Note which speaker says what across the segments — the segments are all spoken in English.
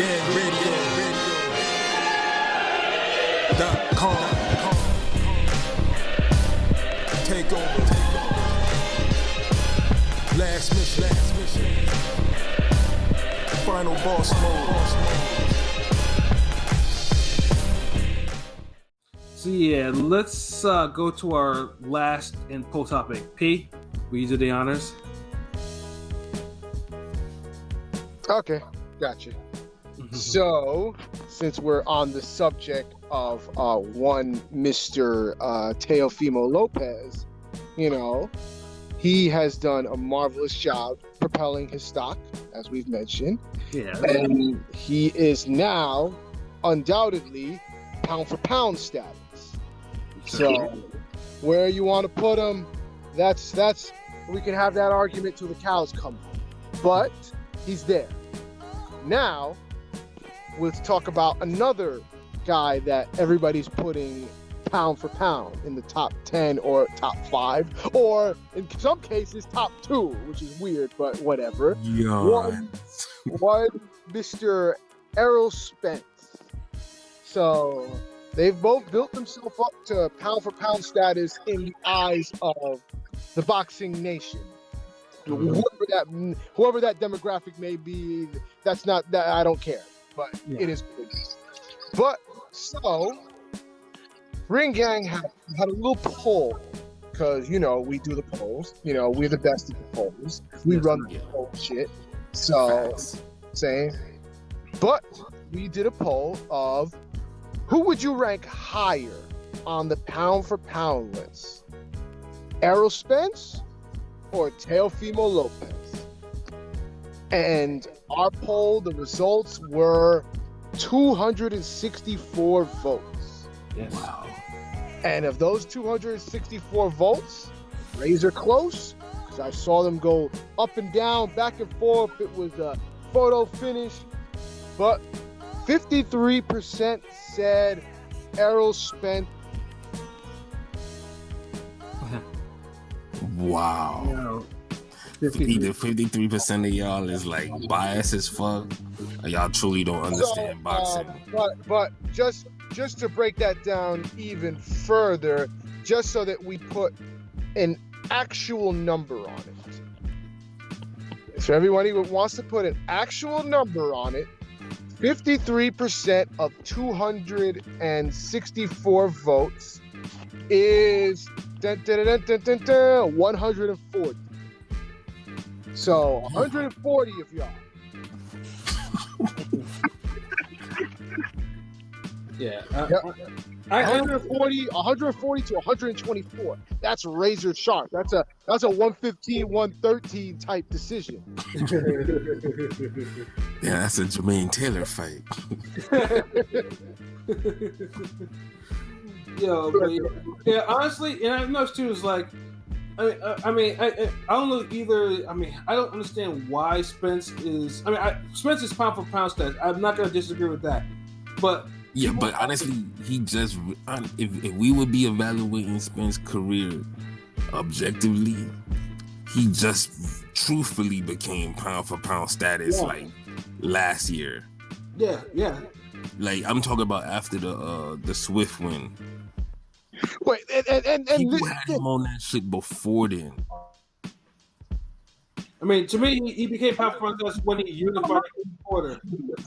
Speaker 1: RingGangRadio.com. Take over. Last mission. Final boss mode.
Speaker 2: So yeah, let's go to our last and poll topic. P, will you do the honors?
Speaker 3: Okay, gotcha. So, since we're on the subject of one Mr. Teofimo Lopez, he has done a marvelous job propelling his stock, as we've mentioned.
Speaker 2: Yeah.
Speaker 3: And he is now undoubtedly pound for pound status. So, where you want to put him, that's we can have that argument till the cows come home. But he's there. Now, let's talk about another guy that everybody's putting pound for pound in the top 10 or top 5, or in some cases top 2, which is weird, but whatever.
Speaker 4: Yeah.
Speaker 3: One Mr. Errol Spence. So they've both built themselves up to pound for pound status in the eyes of the boxing nation. Whoever that demographic may be, that's not that I don't care, but it is what it is. But so Ring Gang had a little poll, because we do the polls, we're the best at the polls, we run the poll shit, so same. But we did a poll of who would you rank higher on the pound for pound list, Errol Spence or Teofimo Lopez? And our poll, the results were 264 votes.
Speaker 2: Yes.
Speaker 4: Wow.
Speaker 3: And of those 264 votes, razor close, because I saw them go up and down, back and forth. It was a photo finish, but 53% said Errol Spence.
Speaker 4: Wow. 53% of y'all is like biased as fuck. Y'all truly don't understand boxing.
Speaker 3: But just to break that down even further, just so that we put an actual number on it. So everybody who wants to put an actual number on it, 53% of 264 votes is 140. So 140 of y'all.
Speaker 2: Yeah.
Speaker 3: 140 to 124. That's razor sharp. That's a 115, 113 type decision.
Speaker 4: Yeah, that's a Jermaine Taylor fight.
Speaker 2: Yeah, honestly, and I noticed too is like, I don't know either. I don't understand why Spence is. Spence is pound for pound stats. I'm not going to disagree with that, but
Speaker 4: yeah, but honestly, he just if we would be evaluating Spence's career objectively, he just truthfully became pound for pound status like last year.
Speaker 2: Yeah.
Speaker 4: Like I'm talking about after the Swift win.
Speaker 3: Wait, and
Speaker 4: people had him on that shit before then.
Speaker 2: To me, he became pound for pound status when he unified the order.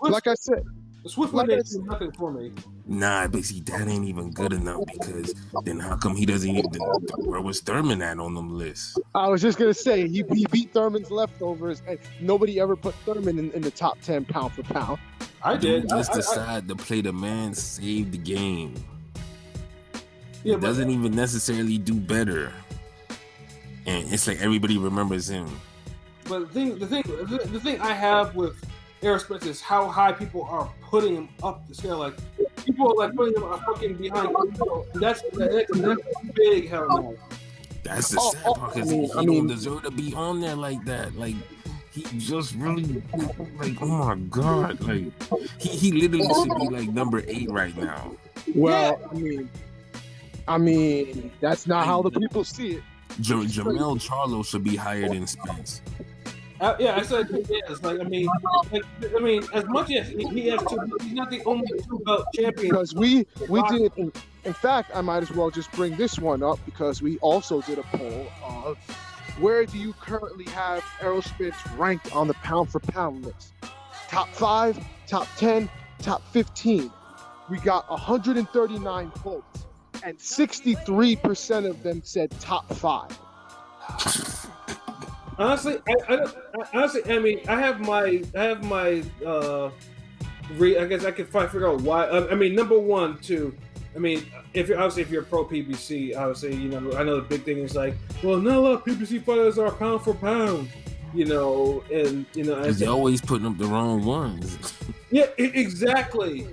Speaker 3: Like I said,
Speaker 2: the Swift win didn't do nothing for me.
Speaker 4: Nah, but see, that ain't even good enough, because then how come he doesn't even? Where was Thurman at on them lists?
Speaker 3: I was just gonna say he beat Thurman's leftovers, and nobody ever put Thurman in the top 10 pound for pound.
Speaker 2: I did.
Speaker 4: Just decide to play the man, save the game.
Speaker 2: Yeah,
Speaker 4: he doesn't even necessarily do better, and it's like everybody remembers him.
Speaker 2: But the thing I have with Errol Spence is how high people are putting him up the scale. Like people are like putting him fucking behind. That's big hell no.
Speaker 4: That's the sad part, because he don't deserve to be on there like that. Like he just really like, oh my god, like he literally should be like number 8 right now.
Speaker 3: Well, I mean, that's not how the people see it.
Speaker 4: Jamel Charlo should be higher than Spence.
Speaker 2: Yeah, I said he is. Like, I mean, as much as he has two, he's not the only two belt champion.
Speaker 3: Because we did. In fact, I might as well just bring this one up because we also did a poll of where do you currently have Errol Spence ranked on the pound for pound list? Top 5, top 10, top 15. We got 139 votes, and 63% of them said top 5.
Speaker 2: Honestly, I mean, I have my. I guess I can figure out why. I mean, number one, too. I mean, if you're pro PBC, obviously, you know, I know the big thing is like, well, not a lot of PBC fighters are pound for pound, you know, and you know,
Speaker 4: they're always putting up the wrong ones.
Speaker 2: Yeah, exactly.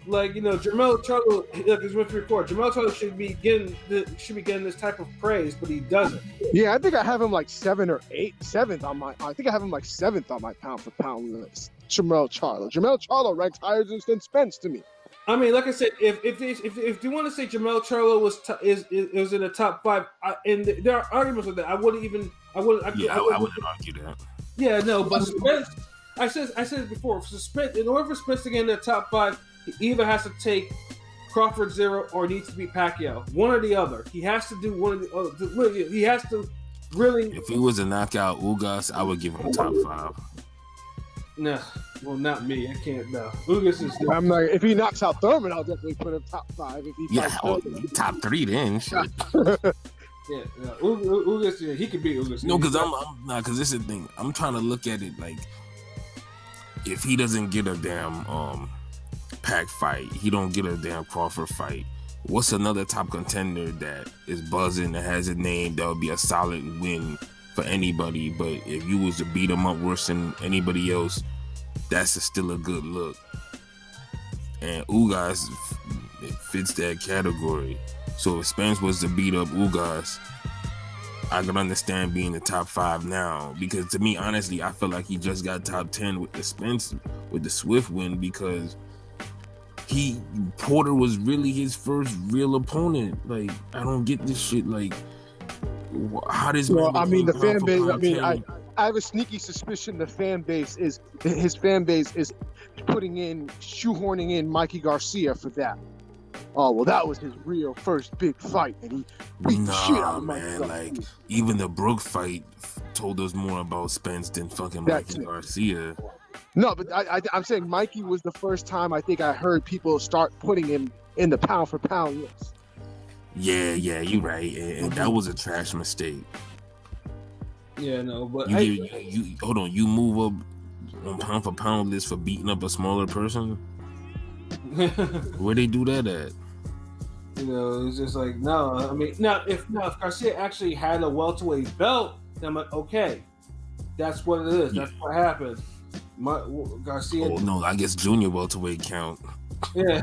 Speaker 2: Like, you know, Jermell Charlo, like as much before, Jermell Charlo should be getting this type of praise, but he doesn't.
Speaker 3: Yeah, I think I have him like 7th or 7th on my. I think I have him like 7th on my pound for pound list. Jermell Charlo ranks higher than Spence to me.
Speaker 2: I mean, like I said, if you want to say Jermell Charlo was in the top 5, and there are arguments with that, I wouldn't
Speaker 4: argue that.
Speaker 2: Yeah, no, but Spence, I said it before. For Spence, in order for Spence to get in the top 5, he either has to take Crawford 0 or needs to be Pacquiao. One or the other. He has to do one of the other. He has to really.
Speaker 4: If he was to knock out Ugas, I would give him top 5.
Speaker 2: No, well, not me. I can't. No, Ugas is.
Speaker 3: I'm like, if he knocks out Thurman, I'll definitely put him top 5. If he
Speaker 4: top 3 then. Shit.
Speaker 2: Yeah, Ugas. Yeah, he could beat Ugas.
Speaker 4: No, because this is the thing. I'm trying to look at it like, if he doesn't get a damn Pac fight, he don't get a damn Crawford fight, what's another top contender that is buzzing, that has a name, that would be a solid win for anybody? But if you was to beat him up worse than anybody else, that's still a good look. And Ugas fits that category. So if Spence was to beat up Ugas, I can understand being the top 5 now, because to me, honestly, I feel like he just got top 10 with the Spence, with the Swift win, because Porter was really his first real opponent. Like, I don't get this shit. Like, how does
Speaker 3: I mean, the fan base. I mean, I have a sneaky suspicion his fan base is shoehorning in Mikey Garcia for that. Oh, well, that was his real first big fight, and he beat the shit out of Mikey Garcia.
Speaker 4: Like, even the Brook fight told us more about Spence than fucking Mikey Garcia.
Speaker 3: No, but I'm saying Mikey was the first time I think I heard people start putting him in the pound for pound list.
Speaker 4: Yeah, you're right, and that was a trash mistake.
Speaker 2: Yeah, no, but
Speaker 4: you hold on. You move up on pound for pound list for beating up a smaller person. Where they do that at?
Speaker 2: You know, it's just like, no. I mean, now if Garcia actually had a welterweight belt, then I'm like, okay, that's what it is. That's what happened. Garcia.
Speaker 4: Oh no, I guess junior welterweight count.
Speaker 2: Yeah.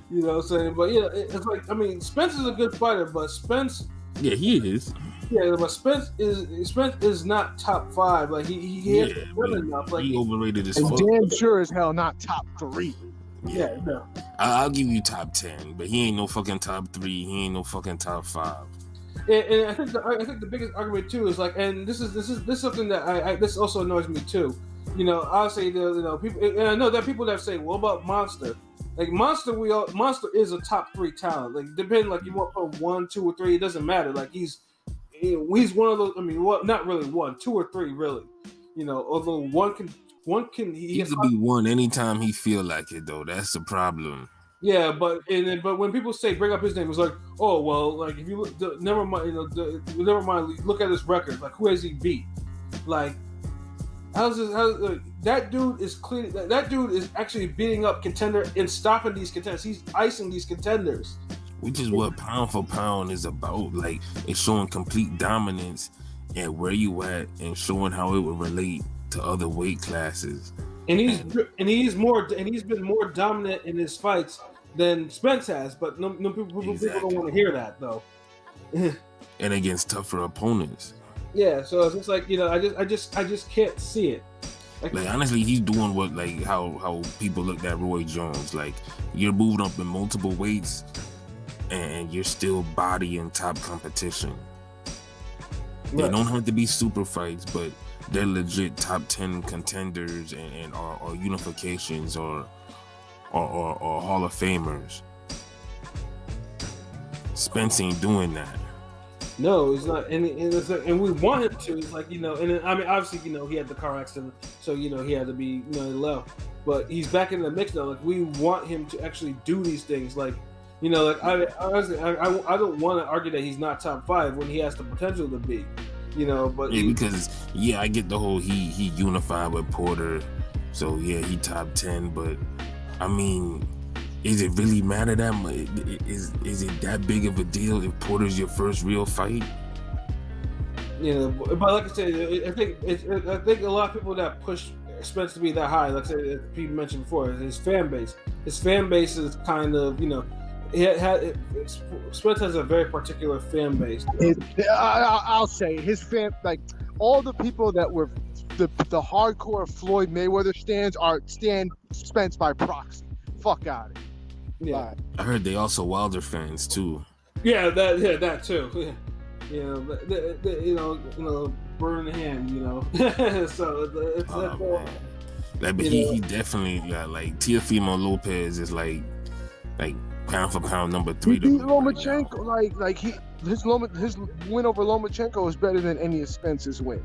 Speaker 2: You know what I'm saying? But yeah, it's like, I mean, Spence is a good fighter, but Spence.
Speaker 4: Yeah, he is.
Speaker 2: Yeah, but Spence is not top 5. Like he hasn't done enough. Like,
Speaker 4: he overrated as
Speaker 3: fuck.
Speaker 4: fuck.
Speaker 3: Damn sure as hell not top 3.
Speaker 2: Yeah, no.
Speaker 4: I'll give you top 10, but he ain't no fucking top 3. He ain't no fucking top 5.
Speaker 2: And I think the biggest argument too is like, and this is something that this also annoys me too. You know, obviously, you know, people, and I know that people that say, "What about Monster?" Like Monster is a top 3 talent. Like, depending, like you want from 1, 2, or 3, it doesn't matter. Like he's one of those. I mean, not really 1, 2, or 3, really. You know, although one can he
Speaker 4: could be 1 anytime he feel like it though. That's the problem.
Speaker 2: Yeah, but when people say bring up his name, it's like, oh well, like if you look, never mind, you know, never mind. Look at his record. Like, who has he beat? Like, that dude is clean. That dude is actually beating up contender and stopping these contenders. He's icing these contenders.
Speaker 4: Which is what pound for pound is about. Like, it's showing complete dominance and where you at, and showing how it would relate to other weight classes.
Speaker 2: And he's been more dominant in his fights than Spence has, but no people don't want to hear that though.
Speaker 4: And against tougher opponents.
Speaker 2: Yeah, so it's just like, you know, I just can't see it.
Speaker 4: Like honestly, he's doing what, like how people looked at Roy Jones. Like, you're moving up in multiple weights, and you're still bodying top competition. They
Speaker 2: Right.
Speaker 4: don't have to be super fights, but they're legit top 10 contenders and or unifications or Hall of Famers. Spence ain't doing that.
Speaker 2: No, he's not, and it's like, and we want him to. It's like, you know, and I mean, obviously, you know, he had the car accident, so you know he had to be, you know, left. But he's back in the mix now. Like, we want him to actually do these things. Like, you know, like I honestly, I don't want to argue that he's not top 5 when he has the potential to be, you know. But
Speaker 4: Yeah, because I get the whole he unified with Porter, so yeah, he top 10. But I mean, is it really matter that much? Is it that big of a deal if Porter's your first real fight?
Speaker 2: you know, but like I said, I think a lot of people that push Spence to be that high, like I said, as Pete mentioned before, is his fan base. His fan base is kind of, you know, Spence has a very particular fan base.
Speaker 3: I'll say his fan, like all the people that were the hardcore Floyd Mayweather stand Spence by proxy. Fuck out of it.
Speaker 2: Yeah,
Speaker 4: I heard they also Wilder fans too.
Speaker 2: yeah, that too. Yeah. You know, you know, burn the hand. You know, so it's
Speaker 4: But he definitely got like Teofimo Lopez is like pound for pound number 3.
Speaker 3: He beat Lomachenko. His win over Lomachenko is better than any of Spence's wins.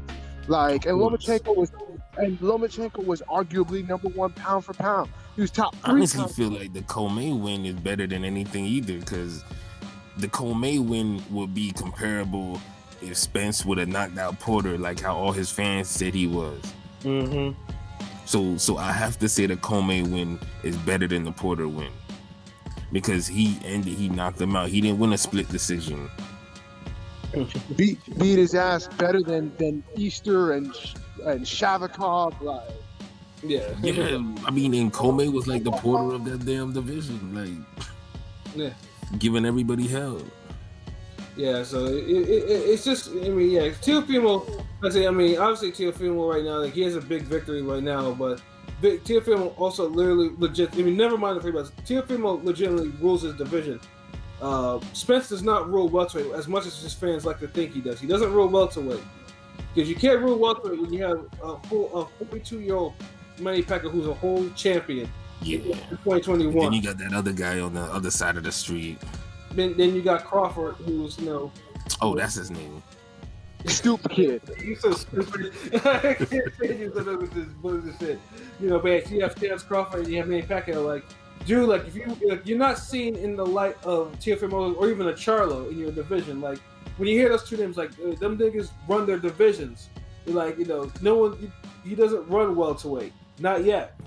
Speaker 3: Like, and Lomachenko was arguably number 1 pound for pound. He was top 3.
Speaker 4: I honestly feel like the Comey win is better than anything either, because the Comey win would be comparable if Spence would have knocked out Porter, like how all his fans said he was.
Speaker 2: Mm-hmm.
Speaker 4: So I have to say the Comey win is better than the Porter win, because he knocked him out. He didn't win a split decision.
Speaker 3: beat his ass better than Easter and Shavakov. Like,
Speaker 2: Yeah.
Speaker 4: I mean, and Comey was like the Porter of that damn division, like,
Speaker 2: Yeah.
Speaker 4: giving everybody hell.
Speaker 2: Yeah, so it's just, I mean, yeah, Teofimo, I mean, obviously Teofimo right now, like, he has a big victory right now, but Teofimo also literally legit, I mean, never mind the 3 belts, Teofimo legitimately rules his division. Spence does not rule welterweight as much as his fans like to think he does. He doesn't rule welterweight, because you can't rule welterweight when you have a 42-year-old Manny Pacquiao who's a whole champion.
Speaker 4: Yeah.
Speaker 2: In 2021.
Speaker 4: Then you got that other guy on the other side of the street.
Speaker 2: Then you got Crawford, who's, you know.
Speaker 4: Oh, that's his name.
Speaker 3: Stupid kid.
Speaker 2: He's so stupid. I can't say you with this bullshit. You know, but you have Terence Crawford and you have Manny Pacquiao. Like, dude, like if you're not seen in the light of Teofimo or even a Charlo in your division, like when you hear those 2 names, like them niggas run their divisions. You're like, you know, no one, he doesn't run welterweight, not yet,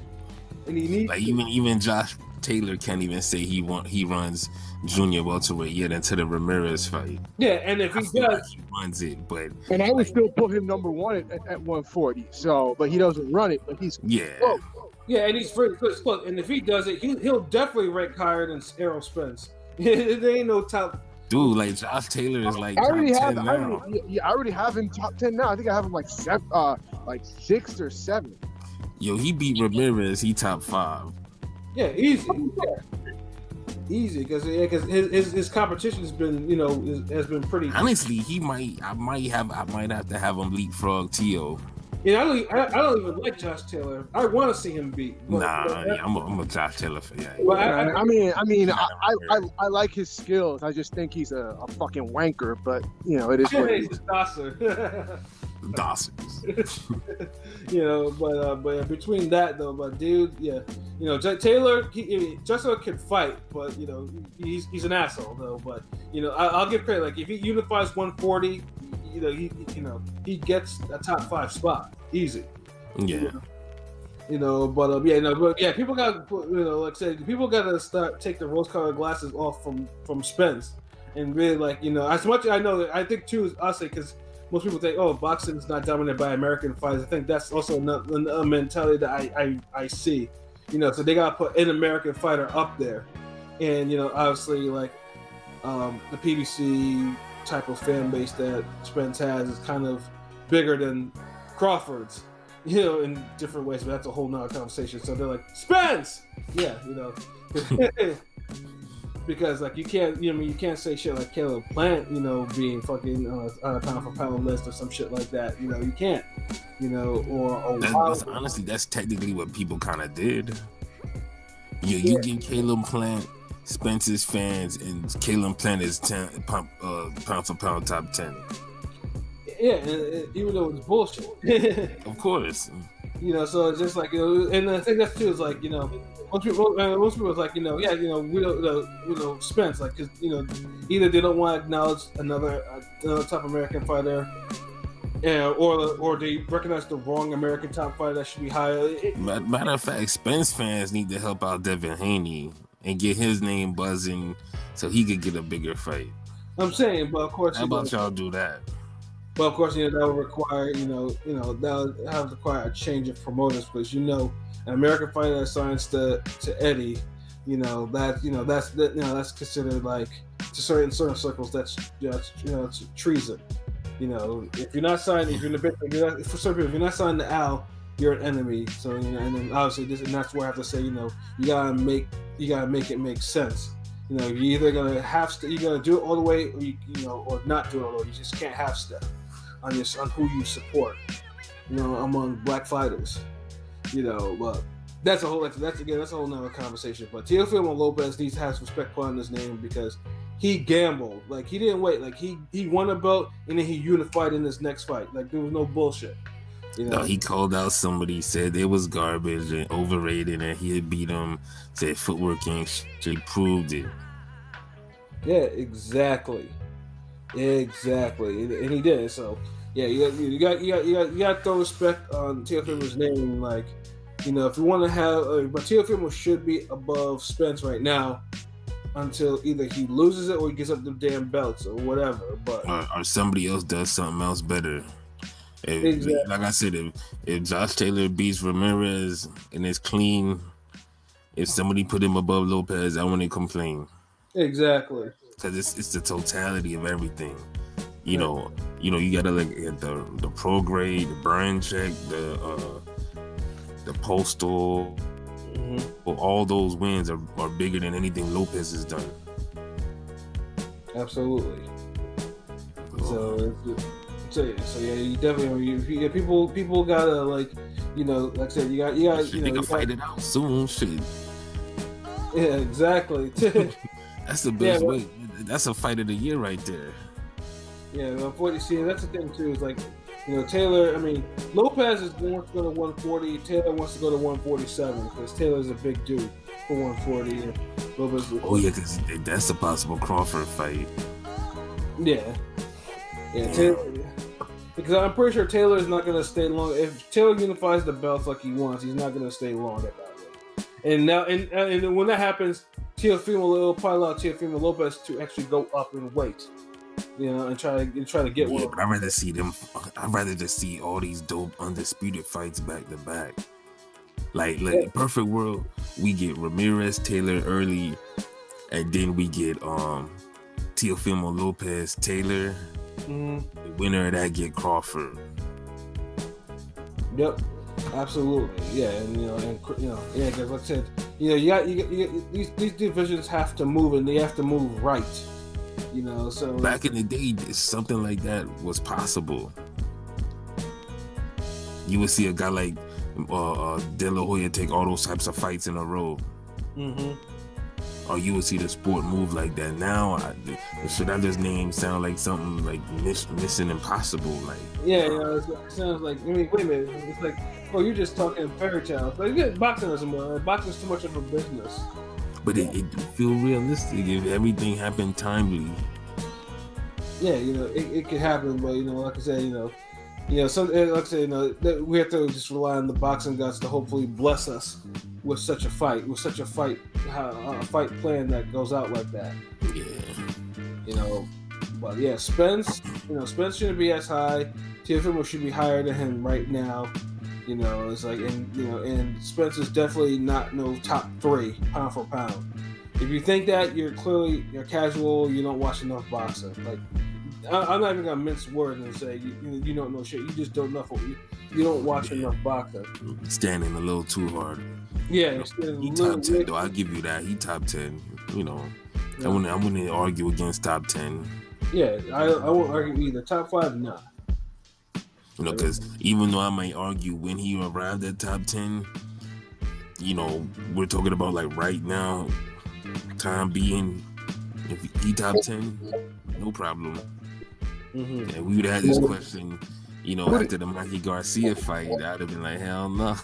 Speaker 2: and he needs
Speaker 4: like even Josh Taylor can't even say he runs junior welterweight yet until the Ramirez fight.
Speaker 2: Yeah, and if he does,
Speaker 4: like he runs it, but
Speaker 3: And I would still put him number 1 at 140. So, but he doesn't run it. But he's
Speaker 4: yeah.
Speaker 3: close.
Speaker 2: yeah, and he's very close. And if he does it, he'll definitely rank higher than Errol Spence. There ain't no top.
Speaker 4: Dude, like Josh Taylor is like
Speaker 3: I already
Speaker 4: top
Speaker 3: have
Speaker 4: 10
Speaker 3: I
Speaker 4: now.
Speaker 3: already have him top 10 now. I think I have him like 6 or 7.
Speaker 4: Yo, he beat Ramirez. He top 5.
Speaker 2: Yeah, easy. Yeah. Easy, because his competition has been, you know, has been pretty.
Speaker 4: Honestly, I might have to have him leapfrog Tio.
Speaker 2: Yeah, I don't even like Josh Taylor. I want to see him beat. But,
Speaker 4: Yeah, I'm a Josh Taylor fan. Yeah.
Speaker 2: But
Speaker 3: I mean, I like his skills. I just think he's a fucking wanker. But you know, it is what it is.
Speaker 2: He's Dawson.
Speaker 4: Dawson's.
Speaker 2: You know, but between that though, but dude, yeah, you know, Taylor, Justin can fight, but you know, he's an asshole though. But you know, I'll give credit. Like if he unifies 140, you know, he gets a top 5 spot easy.
Speaker 4: Yeah.
Speaker 2: You know, but people got, you know, like I said, people got to take the rose-colored glasses off from Spence, and really, like, you know, as much as I know, I think too, I'll say, because most people think, oh, boxing is not dominated by American fighters. I think that's also a mentality that I see, you know. So they got to put an American fighter up there, and you know, obviously, like the PBC type of fan base that Spence has is kind of bigger than Crawford's, you know, in different ways, but that's a whole nother conversation. So they're like, Spence! Yeah, you know. because like you can't, you can't say shit like Caleb Plant, being fucking on a pound for pound list or some shit like that. You can't, or
Speaker 4: that's technically what people kind of did. You get Caleb Plant, Spence's fans, and Caleb Plant is pound for pound top 10.
Speaker 2: Yeah, and even though it's bullshit.
Speaker 4: Of course.
Speaker 2: So it's just like, and I think that's too is like, most people is like, we don't, Spence, like, because either they don't want to acknowledge another top American fighter, or they recognize the wrong American top fighter that should be higher.
Speaker 4: Matter of fact, Spence fans need to help out Devin Haney and get his name buzzing so he could get a bigger fight.
Speaker 2: I'm saying, but of course,
Speaker 4: how about y'all do that?
Speaker 2: But of course, that would require, that would have to require a change of promoters, because an American fighter that signs to Eddie, that's considered like to certain circles that's treason. If you're not signed, if you're not signed to Al, you're an enemy. So and then obviously and that's where I have to say, you gotta make it make sense. You're either gonna you gotta do it all the way, or or not do it all the way. You just can't half step on who you support, among black fighters, but that's a whole nother conversation. But Teofimo Lopez needs to have respect put on his name, because he gambled. Like, he didn't wait. Like, he won a belt and then he unified in his next fight. Like, there was no bullshit.
Speaker 4: No, he called out somebody, said it was garbage and overrated, and he had beat him, said footwork ain't shit. He proved it.
Speaker 2: Yeah, exactly. And he did. So yeah, you got to throw respect on Teofimo's name. Like, if you want to have, but Teofimo should be above Spence right now until either he loses it or he gives up the damn belts or whatever. But
Speaker 4: or somebody else does something else better. Exactly. Like I said, if Josh Taylor beats Ramirez and it's clean, if somebody put him above Lopez, I wouldn't complain.
Speaker 2: Exactly.
Speaker 4: Because it's the totality of everything. You gotta look at the pro grade, the brand check, the postal. Mm-hmm. All those wins are bigger than anything Lopez has done.
Speaker 2: Absolutely. So yeah, you definitely people gotta, like, like I said, you got
Speaker 4: they can fight it out soon. Shit.
Speaker 2: Yeah, exactly.
Speaker 4: That's the best way. That's a fight of the year right there.
Speaker 2: Yeah, unfortunately, that's the thing too. Is like, Taylor. I mean, Lopez wants to go to 140. Taylor wants to go to 147 because Taylor's a big dude for 140. And Lopez.
Speaker 4: Because that's a possible Crawford fight.
Speaker 2: Yeah. Taylor. Because I'm pretty sure Taylor is not going to stay long. If Taylor unifies the belts like he wants, he's not going to stay long at that way. And now, and when that happens, Teofimo will probably allow Teofimo Lopez to actually go up in weight, and try to get one.
Speaker 4: But I'd rather see them. I'd rather just see all these dope undisputed fights back to back. Like perfect world, we get Ramirez Taylor early, and then we get Teofimo Lopez Taylor. Mm-hmm. The winner of that get Crawford.
Speaker 2: Yep. Absolutely, yeah, and because like I said, you got these divisions have to move, and they have to move right, So
Speaker 4: back in the day, something like that was possible. You would see a guy like De La Hoya take all those types of fights in a row. Mm-hmm. Or you would see the sport move like that. Now, should I just name sound like something like Mission Impossible? Like,
Speaker 2: it sounds like. I mean, wait a minute. It's like, you're just talking fairy tales. Like, boxing isn't more. Boxing's too much of a business.
Speaker 4: But it feel realistic if everything happened timely.
Speaker 2: Yeah, it could happen, but like I said, like I said, we have to just rely on the boxing gods to hopefully bless us with such a fight plan that goes out like that.
Speaker 4: Yeah.
Speaker 2: But yeah, Spence shouldn't be as high. Teofimo should be higher than him right now. It's like, and Spence is definitely not no top 3 pound for pound. If you think that, you're casual. You don't watch enough boxing. Like, I'm not even gonna mince words and say you don't know shit. You just don't know. You don't watch enough boxing.
Speaker 4: Standing a little too hard.
Speaker 2: Yeah,
Speaker 4: he top 10 though. I'll give you that. He top 10. I wouldn't argue against top 10.
Speaker 2: Yeah, I won't argue either. Top 5, nah.
Speaker 4: You know, because even though I might argue when he arrived at top 10, you know, we're talking about like right now, time being, if he top 10, no problem.
Speaker 2: Mm-hmm.
Speaker 4: And we would have had this question, you know, after the Mikey Garcia fight, I'd have been like, hell no.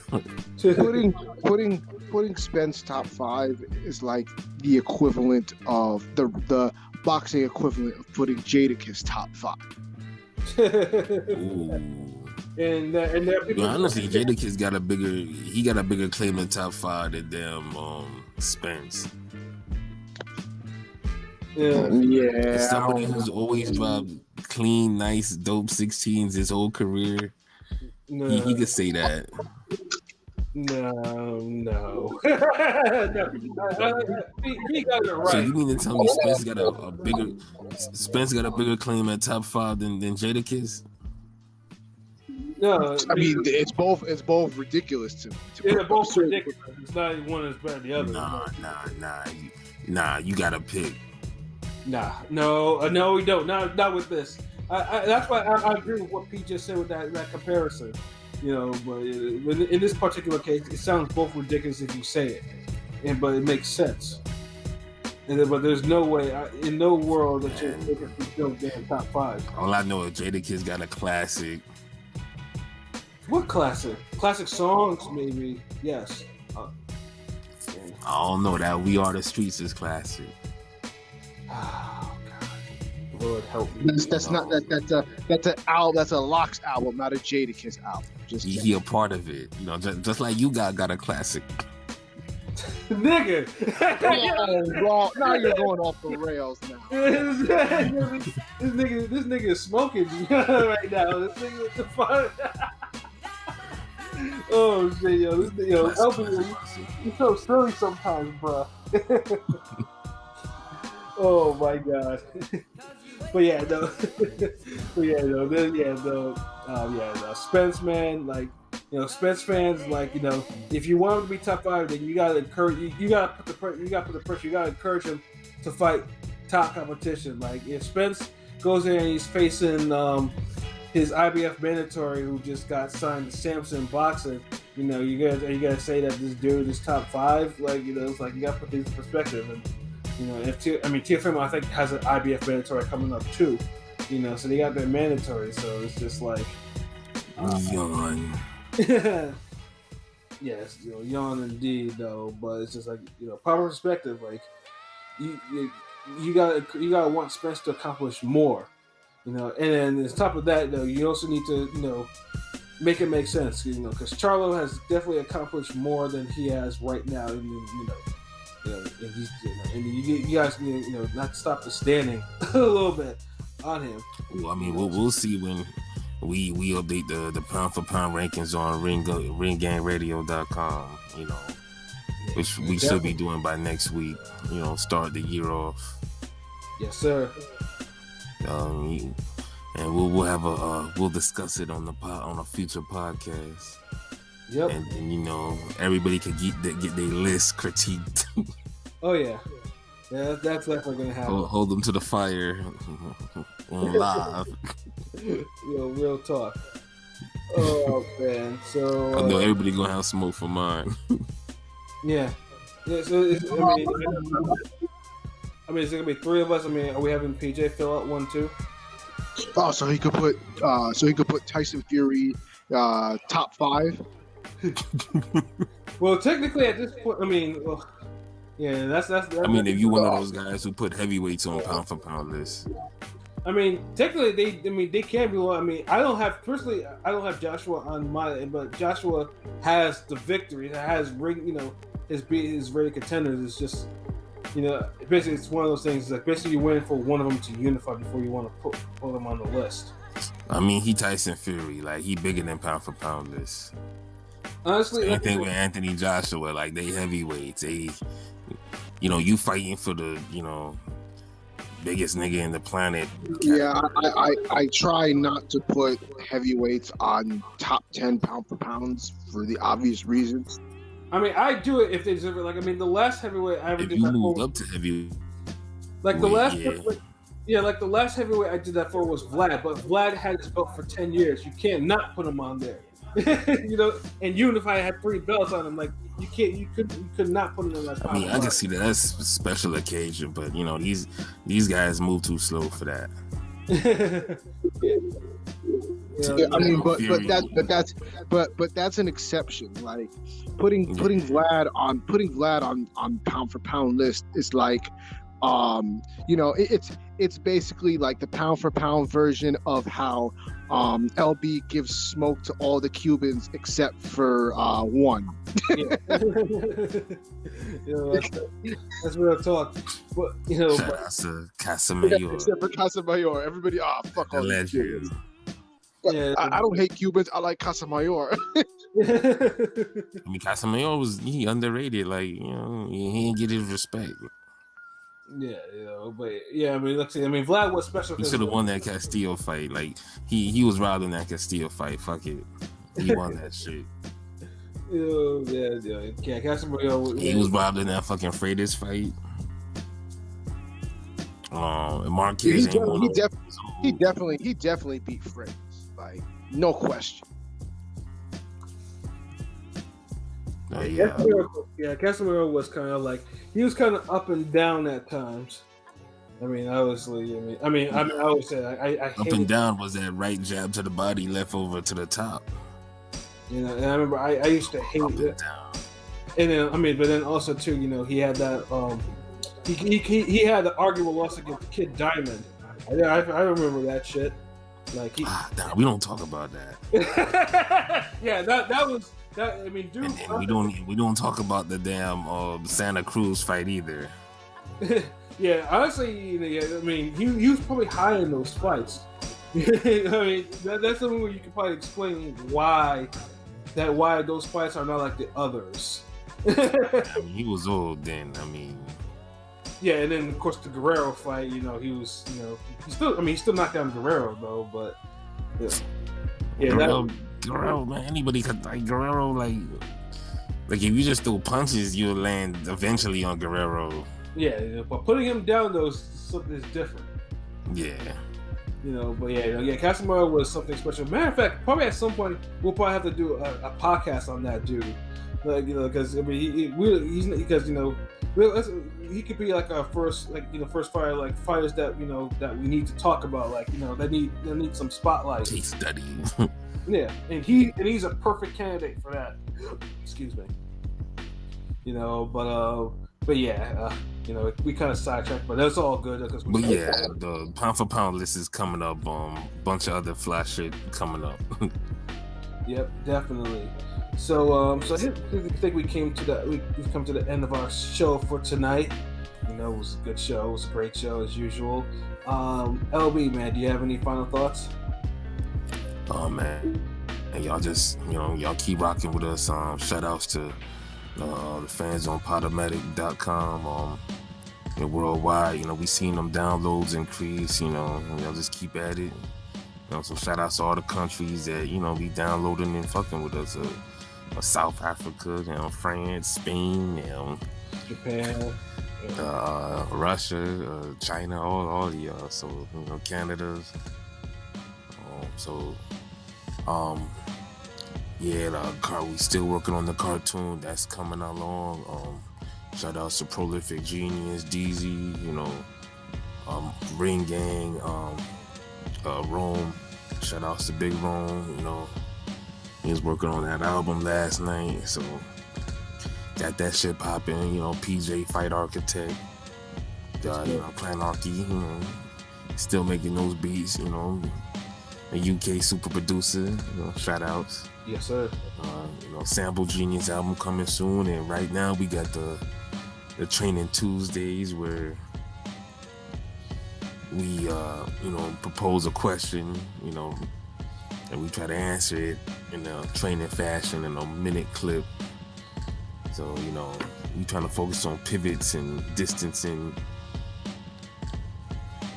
Speaker 3: Putting Spence top 5 is like the equivalent of the boxing equivalent of putting Jadakiss top 5.
Speaker 4: Ooh.
Speaker 2: And there are people.
Speaker 4: Honestly, Jadakiss got a bigger claim in top 5 than damn Spence.
Speaker 2: Yeah.
Speaker 4: Somebody who's always dropped clean, nice, dope 16s his whole career.
Speaker 2: No.
Speaker 4: He could say that.
Speaker 2: No. He got it right.
Speaker 4: So you mean to tell me Spence got a bigger claim at top 5 than Jadakiss?
Speaker 2: No,
Speaker 3: I mean it's both ridiculous to
Speaker 2: they're both ridiculous. It's not one is better than the other.
Speaker 4: Nah. You gotta pick.
Speaker 2: No, we don't. Not with this. That's why I agree with what Pete just said with that comparison. You know, but in this particular case, it sounds both ridiculous if you say it, but it makes sense. But there's no way, in no world that you're looking for still getting top 5.
Speaker 4: All I know is Jadakiss got a classic.
Speaker 2: What classic? Classic songs, maybe. Yes.
Speaker 4: I don't know. That We Are the Streets is classic.
Speaker 2: Oh God, Lord help me.
Speaker 3: That's a Locks album, not a Jadakiss album. Just
Speaker 4: he a part of it, you know. Just like you got a classic.
Speaker 2: Nigga.
Speaker 3: Well, now you're going off the rails now.
Speaker 2: this nigga is smoking right now. This nigga with the fun. Oh shit, yo, you're so silly sometimes, bro. Oh my god. Spence, man, like, you know, Spence fans, like, you know, if you want him to be top 5, then you gotta encourage, you gotta put the pressure, you gotta encourage him to fight top competition. Like, if Spence goes in and he's facing his IBF mandatory who just got signed to Samson Boxing, you know, you gotta say that this dude is top 5. Like, you know, it's like you gotta put things in perspective. And you know, Teofimo, I think, has an IBF mandatory coming up too. You know, so they got their mandatory. So it's just like
Speaker 4: yawn.
Speaker 2: Yes, you know, yawn indeed, though. But it's just like, you know, proper perspective. Like you gotta want Spence to accomplish more. You know, and then on top of that, though, you also need to, you know, make it make sense. You know, because Charlo has definitely accomplished more than he has right now. And you guys need, you know, not stop the standing a little bit on him.
Speaker 4: Well, I mean, we'll see when we update the pound for pound rankings on ringgangradio.com. You know, which we should be doing by next week. You know, start the year off.
Speaker 2: Yes, sir.
Speaker 4: And we'll discuss it on a future podcast.
Speaker 2: Yep.
Speaker 4: And you know, everybody could get their list critiqued.
Speaker 2: Oh yeah, that's definitely gonna happen.
Speaker 4: Hold them to the fire on live.
Speaker 2: Yo, real talk. Oh man, so
Speaker 4: I know everybody gonna have smoke for mine.
Speaker 2: Yeah. So I mean, is there gonna be 3 of us? I mean, are we having PJ fill out 1 too?
Speaker 3: Oh, so he could put Tyson Fury top 5.
Speaker 2: Well, technically at this point, I mean, yeah, that's.
Speaker 4: I mean, if you one of those guys who put heavyweights on pound for pound list.
Speaker 2: I mean, technically they can be one. I mean, I don't have Joshua on my, but Joshua has the victory. That has ring, you know, his rated contenders. It's just, you know, basically it's one of those things. Like basically you win for one of them to unify before you want to put them on the list.
Speaker 4: I mean, he Tyson Fury, like he bigger than pound for pound list.
Speaker 2: Honestly,
Speaker 4: same thing with Anthony Joshua. Like they heavyweights. They, you know, you fighting for the, you know, biggest nigga in the planet.
Speaker 3: Yeah, I try not to put heavyweights on top 10 pound for pounds for the obvious reasons.
Speaker 2: I mean, I do it if they deserve it. Like, I mean, the last heavyweight I ever
Speaker 4: if
Speaker 2: did.
Speaker 4: You moved up to heavyweight.
Speaker 2: Like the
Speaker 4: Wait,
Speaker 2: last,
Speaker 4: yeah.
Speaker 2: like the last heavyweight I did that for was Vlad, but Vlad had his belt for 10 years. You can't not put him on there. And even if I had 3 belts on him, like you could not put him in that.
Speaker 4: I mean, I can see that that's a special occasion, but these guys move too slow for that.
Speaker 3: I mean, but that's an exception. Like putting Vlad on pound for pound list is like, it's basically like the pound for pound version of how LB gives smoke to all the Cubans except for one.
Speaker 2: That's real talk. But
Speaker 4: Shout out to Casamayor.
Speaker 3: Except for Casamayor, everybody, fuck all these Cubans.
Speaker 2: Yeah,
Speaker 3: I don't hate Cubans. I like Casamayor.
Speaker 4: I mean, Casamayor was underrated. Like he didn't get his respect.
Speaker 2: Yeah, but I mean, look, see, I mean, Vlad was special.
Speaker 4: He should have won that Castillo fight. Like he was robbed in that Castillo fight. Fuck it, he won that shit.
Speaker 2: Yeah. Casamayor.
Speaker 4: He was robbed in that fucking Freitas fight. And Marquez
Speaker 3: he definitely beat Freitas. Like no question.
Speaker 2: Casemiro was kind of like he was kind of up and down at times. I mean, obviously, I always say I
Speaker 4: up and down was that right jab to the body, left over to the top.
Speaker 2: And I remember I used to hate it. And then but then also too, he had that he had the arguable loss against Kid Diamond. I remember that shit. Like
Speaker 4: we don't talk about that.
Speaker 2: Yeah, that was. I mean, dude.
Speaker 4: And we don't talk about the damn Santa Cruz fight either.
Speaker 2: Yeah, honestly, I mean, he was probably high in those fights. I mean, that's something where you can probably explain why those fights are not like the others.
Speaker 4: I mean, he was old then. I mean.
Speaker 2: Yeah, and then of course the Guerrero fight. He was, he still knocked down Guerrero though, but
Speaker 4: Guerrero, man, anybody could like Guerrero. Like if you just throw punches, you'll land eventually on Guerrero.
Speaker 2: Yeah, but putting him down though is something different.
Speaker 4: Yeah.
Speaker 2: But Casemiro was something special. Matter of fact, probably at some point we'll probably have to do a podcast on that dude. Like, because I mean, he could be like our first, first fighter, like fighters that that we need to talk about, like that need some spotlight.
Speaker 4: Case study.
Speaker 2: Yeah, and he's a perfect candidate for that. Excuse me. But yeah, we kind of sidetracked, but that's all good.
Speaker 4: But yeah, the pound for pound list is coming up. Bunch of other flash shit coming up.
Speaker 2: Yep, definitely. So I think we've come to the end of our show for tonight. It was a good show. It was a great show as usual. LB, man, do you have any final thoughts?
Speaker 4: Oh man, and y'all just y'all keep rocking with us. Shout outs to the fans on Podomatic.com. Worldwide, we seen them downloads increase. Y'all just keep at it. So shout outs to all the countries that be downloading and fucking with us. South Africa, France, Spain,
Speaker 2: Japan,
Speaker 4: Russia, China, all of y'all. So Canada. We still working on the cartoon that's coming along. Shout outs to Prolific Genius, DZ, Ring Gang, Rome. Shout outs to Big Rome, he was working on that album last night, so got that shit popping. PJ Fight Architect, Planarchy, still making those beats. A UK super producer, shout outs.
Speaker 2: Yes, sir.
Speaker 4: Sample Genius album coming soon, and right now we got the Training Tuesdays where we propose a question, and we try to answer it in a training fashion in a minute clip. So, we trying to focus on pivots and distancing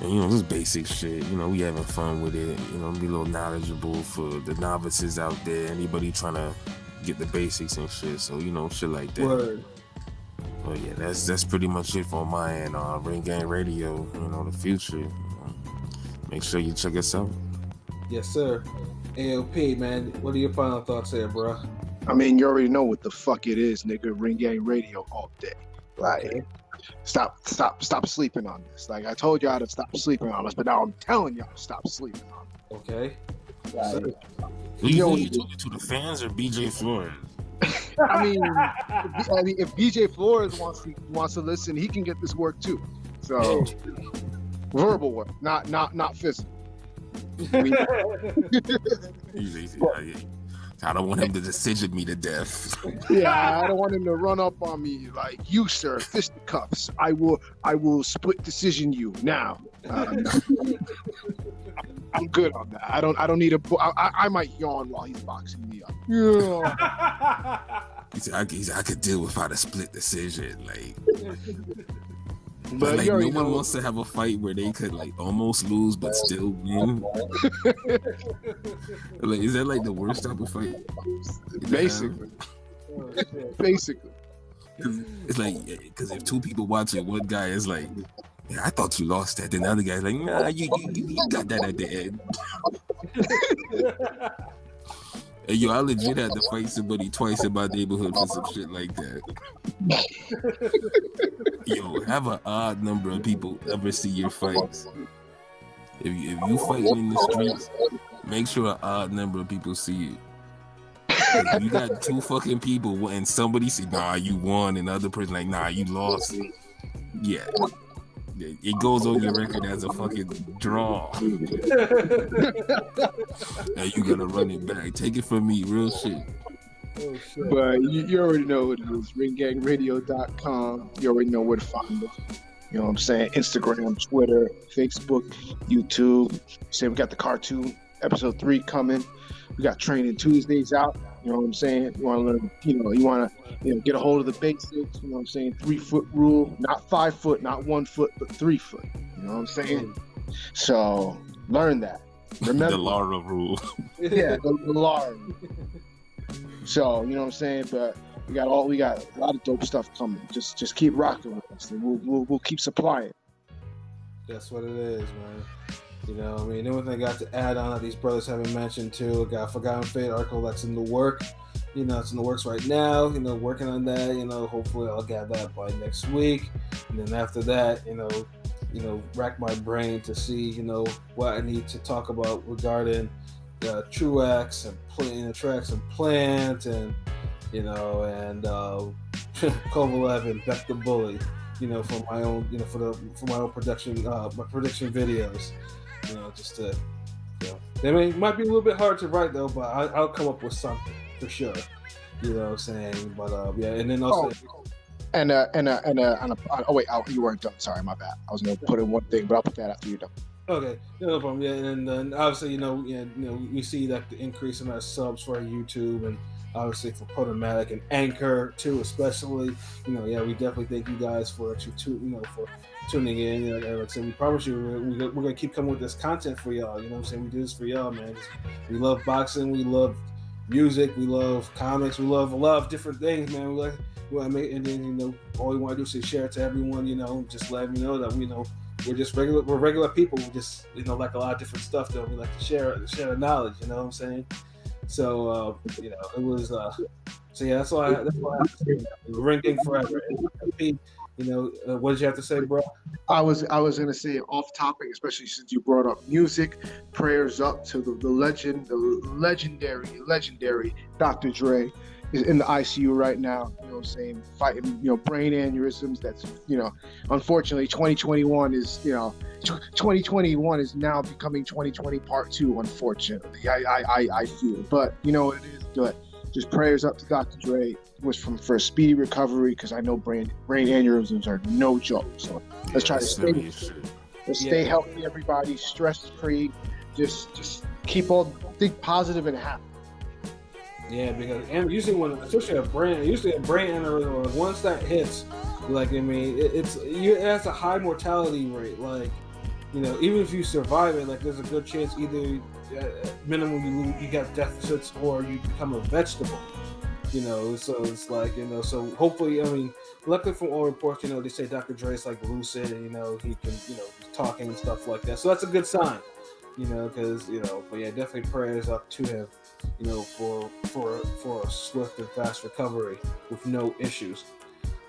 Speaker 4: and, just basic shit. We having fun with it. Be a little knowledgeable for the novices out there. Anybody trying to get the basics and shit. So, shit like that.
Speaker 2: Word.
Speaker 4: Well, yeah, that's pretty much it for my end. Ring Gang Radio, the future. Make sure you check us out.
Speaker 2: Yes, sir. AOP, man, what are your final thoughts there, bro?
Speaker 3: I mean, you already know what the fuck it is, nigga. Ring Gang Radio all day. Like,
Speaker 2: Okay.
Speaker 3: stop sleeping on this. Like, I told y'all to stop sleeping on us, but now I'm telling y'all to stop sleeping on us.
Speaker 2: Okay.
Speaker 3: Like,
Speaker 4: Who you talking to, the fans or BJ Flores?
Speaker 3: I mean, if BJ Flores wants to listen, he can get this work too. So, verbal work, not physical. I mean,
Speaker 4: I don't want him to decision me to death.
Speaker 3: yeah, I don't want him to run up on me like, you, sir, fisticuffs. I will split decision you now. I'm good on that. I don't need I might yawn while he's boxing me up. Yeah.
Speaker 4: I could deal without a split decision. Like,
Speaker 3: But
Speaker 4: like no one wants to have a fight where they could like almost lose but still win. Like, is that like the worst type of fight?
Speaker 3: Basically. Basically.
Speaker 4: It's like, because if two people watch it, one guy is like, yeah, I thought you lost that. Then the other guy's like, nah, you got that at the end. And yo, I legit had to fight somebody twice in my neighborhood for some shit like that. Yo, have an odd number of people ever see your fights. If you fighting in the streets, make sure an odd number of people see it. If you got two fucking people and somebody say, nah, you won, and the other person like, nah, you lost. Yeah. It goes on your record as a fucking draw. And you gotta run it back. Take it from me, real shit.
Speaker 2: Oh, shit.
Speaker 3: But you already know what it is. RingGangRadio.com. You already know where to find us. You know what I'm saying? Instagram, Twitter, Facebook, YouTube. Say we got the cartoon episode 3 coming. We got Training Tuesdays out. You know what I'm saying? You want to learn, you want to get a hold of the basics. You know what I'm saying? 3-foot rule, not 5 foot, not 1 foot, but 3 foot. You know what I'm saying? So learn that. Remember
Speaker 4: The Lara rule.
Speaker 3: yeah, the Lara. So you know what I'm saying? But we got a lot of dope stuff coming. Just keep rocking with us, and we'll keep supplying.
Speaker 2: That's what it is, man. The only thing I got to add on that these brothers haven't mentioned too, I got Forgotten Fate article that's in the work. It's in the works right now, working on that, hopefully I'll get that by next week. And then after that, rack my brain to see, what I need to talk about regarding Truax and Tracks and Plant and, and Kovalev and Beck the Bully, for my own, for my own production, my prediction videos. Just to, it might be a little bit hard to write though, but I'll come up with something for sure. You know what I'm saying? But yeah, and then also. Oh
Speaker 3: wait, you weren't done. Sorry, my bad. I was gonna put in one thing, but I'll put that after you're done.
Speaker 2: Okay, no problem. Yeah, and then obviously, we see that the increase in our subs for our YouTube and obviously for Podomatic and Anchor too, especially. We definitely thank you guys for actually for tuning in. Like I said, we promise you we're gonna keep coming with this content for y'all. You know what I'm saying? We do this for y'all, man. We love boxing, we love music, we love comics, we love a lot of different things, man. We want to make, and then all we want to do is share it to everyone. Just let me know that we're just regular people. We just like a lot of different stuff that we like to share the knowledge. You know what I'm saying? So it was so yeah, that's all I have to say. Ringing forever. What did you have to say, bro?
Speaker 3: I was gonna say off topic, especially since you brought up music. Prayers up to the legendary Dr. Dre is in the ICU right now. You know what I'm saying? Fighting brain aneurysms. That's unfortunately 2021 is 2021 is now becoming 2020 part 2. Unfortunately, I feel, but it is good. Just prayers up to Dr. Dre. Wish for a speedy recovery, because I know brain aneurysms are no joke. So let's try to stay healthy, everybody, stress free. Just think positive and happy.
Speaker 2: Yeah, because usually especially a brain aneurysm, once that hits, it has a high mortality rate. Even if you survive it, there's a good chance either minimum you get deficits or you become a vegetable. So it's like, so hopefully, I mean, luckily from all reports, they say Dr. Dre's like lucid and, he can, he's talking and stuff like that. So that's a good sign, because, but yeah, definitely prayers up to him, for a swift and fast recovery with no issues.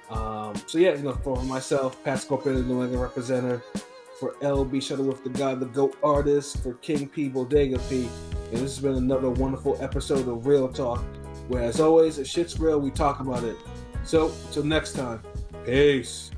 Speaker 2: So yeah, for myself, Pat Scorpion, the New England representative, for LB Shuttle with the God, the GOAT artist, for King P, Bodega P, and this has been another wonderful episode of Real Talk, where as always, if shit's real, we talk about it. So, until next time, peace.